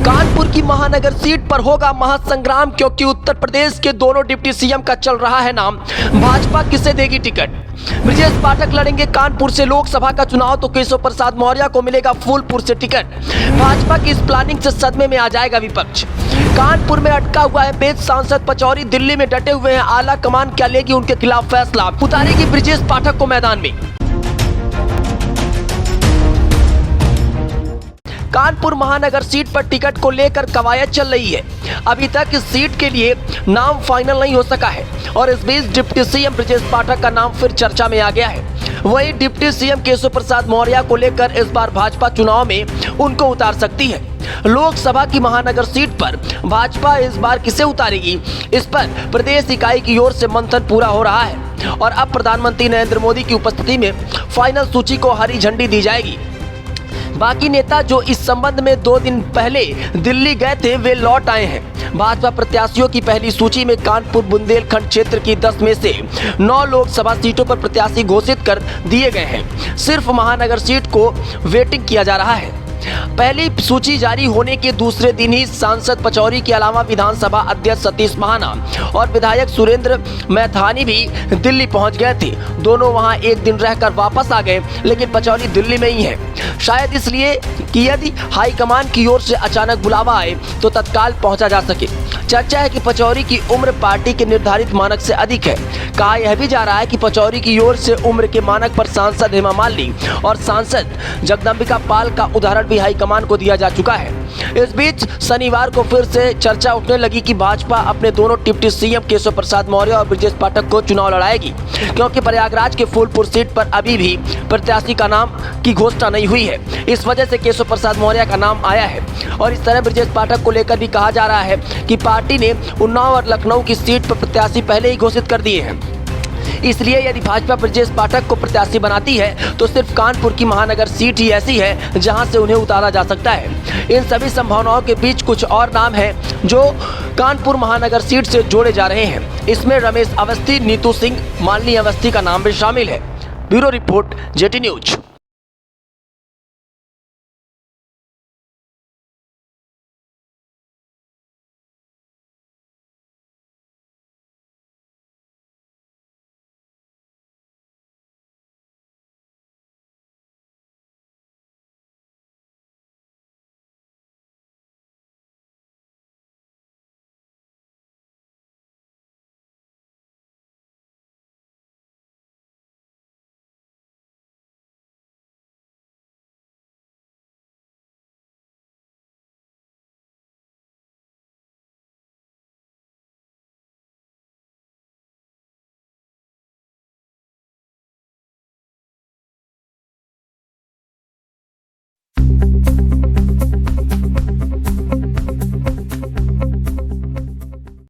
कानपुर की महानगर सीट पर होगा महासंग्राम, क्योंकि उत्तर प्रदेश के दोनों डिप्टी सीएम का चल रहा है नाम। भाजपा किसे देगी टिकट? ब्रजेश पाठक लड़ेंगे कानपुर से लोकसभा का चुनाव, तो केशव प्रसाद मौर्य को मिलेगा फूलपुर से टिकट। भाजपा की इस प्लानिंग से सदमे में आ जाएगा विपक्ष। कानपुर में अटका हुआ है बेच सांसद पचौरी, दिल्ली में डटे हुए हैं आला कमान, क्या लेगी उनके खिलाफ फैसला? उतारेगी ब्रजेश पाठक को मैदान में। कानपुर महानगर सीट पर टिकट को लेकर कवायद चल रही है। अभी तक इस सीट के लिए नाम फाइनल नहीं हो सका है और इस बीच डिप्टी सीएम ब्रजेश पाठक का नाम फिर चर्चा में आ गया है। वहीं डिप्टी सीएम केशव प्रसाद मौर्य को लेकर इस बार भाजपा चुनाव में उनको उतार सकती है। लोकसभा की महानगर सीट पर भाजपा इस बार किसे उतारेगी, इस पर प्रदेश इकाई की ओर से मंथन पूरा हो रहा है और अब प्रधानमंत्री नरेंद्र मोदी की उपस्थिति में फाइनल सूची को हरी झंडी दी जाएगी। बाकी नेता जो इस संबंध में 2 दिन पहले दिल्ली गए थे वे लौट आए हैं। भाजपा प्रत्याशियों की पहली सूची में कानपुर बुंदेलखंड क्षेत्र की 10 में से 9 लोकसभा सीटों पर प्रत्याशी घोषित कर दिए गए हैं। सिर्फ महानगर सीट को वेटिंग किया जा रहा है। पहली सूची जारी होने के दूसरे दिन ही सांसद पचौरी के अलावा विधानसभा अध्यक्ष सतीश महाना और विधायक सुरेंद्र मैथानी भी दिल्ली पहुंच गए थे। दोनों वहां एक दिन रहकर वापस आ गए, लेकिन पचौरी दिल्ली में ही है। शायद इसलिए कि यदि हाईकमान की ओर से अचानक बुलावा आए तो तत्काल पहुंचा जा सके। चर्चा है कि पचौरी की उम्र पार्टी के निर्धारित मानक से अधिक है। कहा यह भी जा रहा है कि पचौरी की ओर से उम्र के मानक पर सांसद हेमा मालिनी और सांसद जगदम्बिका पाल का उदाहरण भी हाईकमान को दिया जा चुका है। इस बीच शनिवार को फिर से चर्चा उठने लगी कि भाजपा अपने दोनों डिप्टी सीएम केशव प्रसाद मौर्य और ब्रजेश पाठक को चुनाव लड़ाएगी, क्योंकि प्रयागराज के फूलपुर सीट पर अभी भी प्रत्याशी का नाम की घोषणा नहीं हुई है। इस वजह से केशव प्रसाद मौर्य का नाम आया है और इस तरह ब्रजेश पाठक को लेकर भी कहा जा रहा है कि पार्टी ने उन्नाव और लखनऊ की सीट पर प्रत्याशी पहले ही घोषित कर दिए हैं। इसलिए यदि भाजपा ब्रजेश पाठक को प्रत्याशी बनाती है तो सिर्फ कानपुर की महानगर सीट ही ऐसी है जहां से उन्हें उतारा जा सकता है। इन सभी संभावनाओं के बीच कुछ और नाम हैं जो कानपुर महानगर सीट से जोड़े जा रहे हैं। इसमें रमेश अवस्थी, नीतू सिंह, मालिनी अवस्थी का नाम भी शामिल है। Bureau report, jetty news.